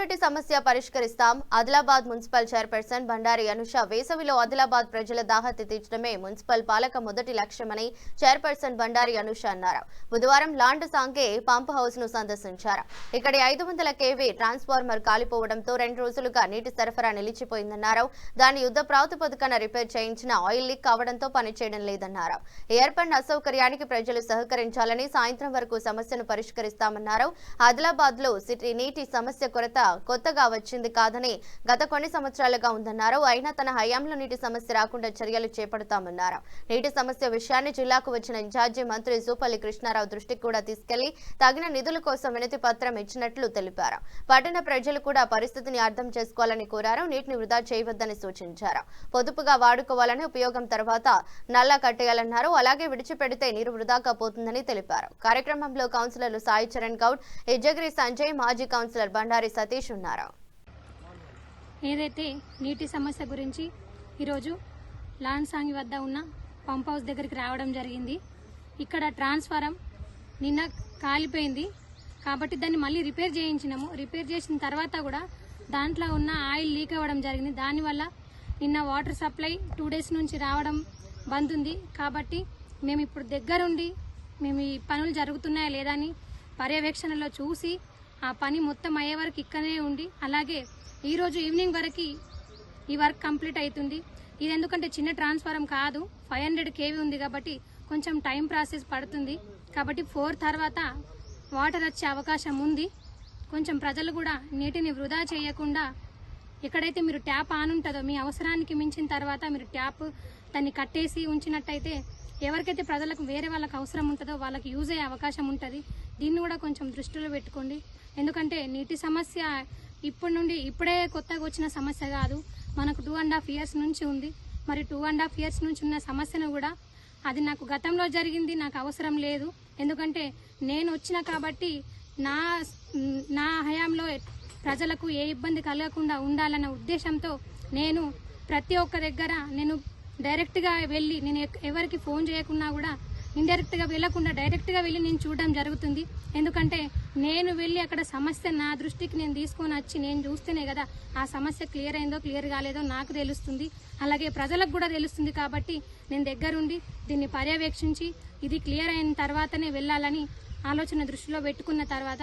తాగునీటి సమస్య పరిష్కరిస్తాం. Adilabad municipal chairperson Bandari Anusha వేసవిలో ఆదిలాబాద్ ప్రజల దాహతి తీర్చడమే మున్సిపల్ పాలక మొదటి లక్ష్యమని చైర్పర్సన్ బండారి అనుష అన్నారు. బుధవారం లాండ్ సాంగే పంప్ హౌస్ ను సందర్శించారు. ఇక్కడి 500 kV ట్రాన్స్ఫార్మర్ కాలిపోవడంతో 2 రోజులుగా నీటి సరఫరా నిలిచిపోయిందన్నారు. దాని యుద్ధ ప్రాతిపదికన రిపేర్ చేయించిన ఆయిల్ లీక్ కావడంతో పనిచేయడం లేదన్నారు. ఏర్పడిన అసౌకర్యానికి ప్రజలు సహకరించాలని సాయంత్రం వరకు సమస్యను పరిష్కరిస్తామన్నారు. ఆదిలాబాద్ లో సిటీ నీటి సమస్య కొరత కొత్తగా వచ్చింది కాదని గత కొన్ని సంవత్సరాలుగా ఉందన్నారు. అయినా తన హయాంలో నీటి సమస్య రాకుండా చర్యలు చేపడతామన్నారు. నీటి సమస్య విషయాన్ని జిల్లాకు వచ్చిన ఇన్ఛార్జి మంత్రి జూపల్లి కృష్ణారావు దృష్టికి కూడా తీసుకెళ్లి తగిన నిధుల కోసం వినతి పత్రం ఇచ్చినట్లు తెలిపారు. పట్టణ ప్రజలు కూడా పరిస్థితిని అర్థం చేసుకోవాలని కోరారు. నీటిని వృధా చేయవద్దని సూచించారు. పొదుపుగా వాడుకోవాలని, ఉపయోగం తర్వాత నల్లా కట్టేయాలన్నారు. అలాగే విడిచిపెడితే నీరు వృధాగా పోతుందని తెలిపారు. కార్యక్రమంలో కౌన్సిలర్లు సాయి చరణ్ గౌడ్, ఇజ్జగిరి సంజయ్, మాజీ కౌన్సిలర్ బండారి సతీష్ ఉన్నారు. ఏదైతే నీటి సమస్య గురించి ఈరోజు లాండ్ సాంగి వద్ద ఉన్న పంప్ హౌస్ దగ్గరికి రావడం జరిగింది. ఇక్కడ ట్రాన్స్ఫారం నిన్న కాలిపోయింది కాబట్టి దాన్ని మళ్ళీ రిపేర్ చేయించినాము. రిపేర్ చేసిన తర్వాత కూడా దాంట్లో ఉన్న ఆయిల్ లీక్ అవ్వడం జరిగింది. దానివల్ల నిన్న వాటర్ సప్లై 2 days నుంచి రావడం బంద్ ఉంది. కాబట్టి మేము ఇప్పుడు దగ్గరుండి మేము ఈ పనులు జరుగుతున్నాయా లేదా అని పర్యవేక్షణలో చూసి ఆ పని మొత్తం అయ్యే వరకు ఇక్కడనే ఉండి, అలాగే ఈరోజు ఈవినింగ్ వరకు ఈ వర్క్ కంప్లీట్ అవుతుంది. ఇది ఎందుకంటే చిన్న ట్రాన్స్ఫారం కాదు, 500 kV ఉంది కాబట్టి కొంచెం టైం ప్రాసెస్ పడుతుంది. కాబట్టి 4 తర్వాత వాటర్ వచ్చే అవకాశం ఉంది. కొంచెం ప్రజలు కూడా నీటిని వృధా చేయకుండా ఎక్కడైతే మీరు ట్యాప్ ఆన్ ఉంటుందో మీ అవసరానికి మించిన తర్వాత మీరు ట్యాప్ దాన్ని కట్టేసి ఉంచినట్టయితే ఎవరికైతే ప్రజలకు వేరే వాళ్ళకి అవసరం ఉంటుందో వాళ్ళకి యూజ్ అయ్యే అవకాశం ఉంటుంది. దీన్ని కూడా కొంచెం దృష్టిలో పెట్టుకోండి. ఎందుకంటే నీటి సమస్య ఇప్పుడే కొత్తగా వచ్చిన సమస్య కాదు, మనకు 2.5 years నుంచి ఉంది. మరి 2.5 years నుంచి ఉన్న సమస్యను కూడా అది నాకు గతంలో జరిగింది, నాకు అవసరం లేదు. ఎందుకంటే నేను వచ్చిన కాబట్టి నా హయాంలో ప్రజలకు ఏ ఇబ్బంది కలగకుండా ఉండాలన్న ఉద్దేశంతో నేను ప్రతి ఒక్క దగ్గర నేను డైరెక్ట్గా వెళ్ళి, నేను ఎవరికి ఫోన్ చేయకున్నా కూడా ఇండైరెక్ట్గా వెళ్లకుండా డైరెక్ట్గా వెళ్ళి నేను చూడడం జరుగుతుంది. ఎందుకంటే నేను వెళ్ళి అక్కడ సమస్య నా దృష్టికి నేను తీసుకొని వచ్చి నేను చూస్తేనే కదా ఆ సమస్య క్లియర్ అయిందో క్లియర్ కాలేదో నాకు తెలుస్తుంది, అలాగే ప్రజలకు కూడా తెలుస్తుంది. కాబట్టి నేను దగ్గరుండి దీన్ని పర్యవేక్షించి ఇది క్లియర్ అయిన తర్వాతనే వెళ్ళాలని ఆలోచన దృష్టిలో పెట్టుకున్న తర్వాత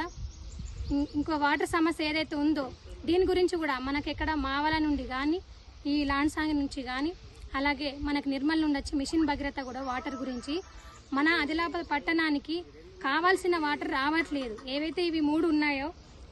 ఇంకో వాటర్ సమస్య ఏదైతే ఉందో దీని గురించి కూడా మనకి ఎక్కడ మావల నుండి కానీ ఈ లాండ్ సాంగ్ నుంచి కానీ అలాగే మనకు నిర్మల్ నుండి వచ్చి మిషన్ భగీరథ కూడా వాటర్ గురించి మన ఆదిలాబాద్ పట్టణానికి కావాల్సిన వాటర్ రావట్లేదు. ఏవైతే ఇవి 3 ఉన్నాయో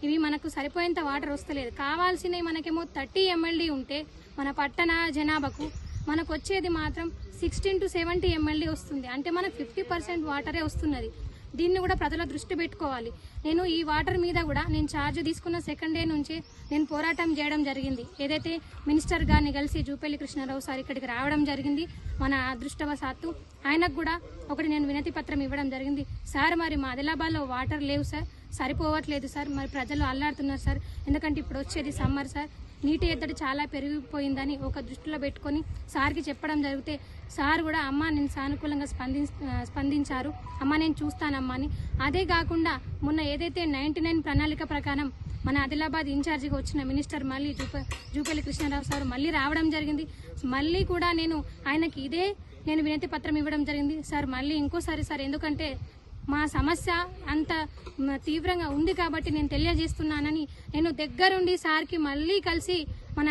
ఇవి మనకు సరిపోయేంత వాటర్ వస్తలేదు. కావాల్సినవి మనకేమో 30 mld ఉంటే మన పట్టణ జనాభాకు మనకు వచ్చేది మాత్రం 16 to 70 mld వస్తుంది. అంటే మనకు 50% వాటరే వస్తున్నది. దీన్ని కూడా ప్రజల దృష్టి పెట్టుకోవాలి. నేను ఈ వాటర్ మీద కూడా నేను ఛార్జ్ తీసుకున్న 2nd day నుంచే నేను పోరాటం చేయడం జరిగింది. ఏదైతే మినిస్టర్ గారిని కలిసి జూపల్లి కృష్ణారావు సార్ ఇక్కడికి రావడం జరిగింది. మన అదృష్టవశాత్తు ఆయనకు కూడా ఒకటి నేను వినతి పత్రం ఇవ్వడం జరిగింది. సార్ మరి మా ఆదిలాబాద్లో వాటర్ లేవు సార్, సరిపోవట్లేదు సార్, మరి ప్రజలు అల్లాడుతున్నారు సార్, ఎందుకంటే ఇప్పుడు వచ్చేది సమ్మర్ సార్, నీటి ఎద్దడి చాలా పెరిగిపోయిందని ఒక దృష్టిలో పెట్టుకొని సార్కి చెప్పడం జరిగితే సార్ కూడా అమ్మ నేను సానుకూలంగా స్పందించారు, అమ్మ నేను చూస్తానమ్మా అని. అదే కాకుండా మొన్న ఏదైతే 99 ప్రణాళిక ప్రకారం మన ఆదిలాబాద్ ఇన్ఛార్జిగా వచ్చిన మినిస్టర్ మళ్ళీ జూపల్లి కృష్ణారావు సార్ మళ్ళీ రావడం జరిగింది. మళ్ళీ కూడా ఆయనకి నేను వినతి పత్రం ఇవ్వడం జరిగింది. సార్ మళ్ళీ ఇంకోసారి సార్, ఎందుకంటే మా సమస్య అంత తీవ్రంగా ఉంది కాబట్టి నేను తెలియజేస్తున్నానని నేను దగ్గరుండి సార్కి మళ్ళీ కలిసి మన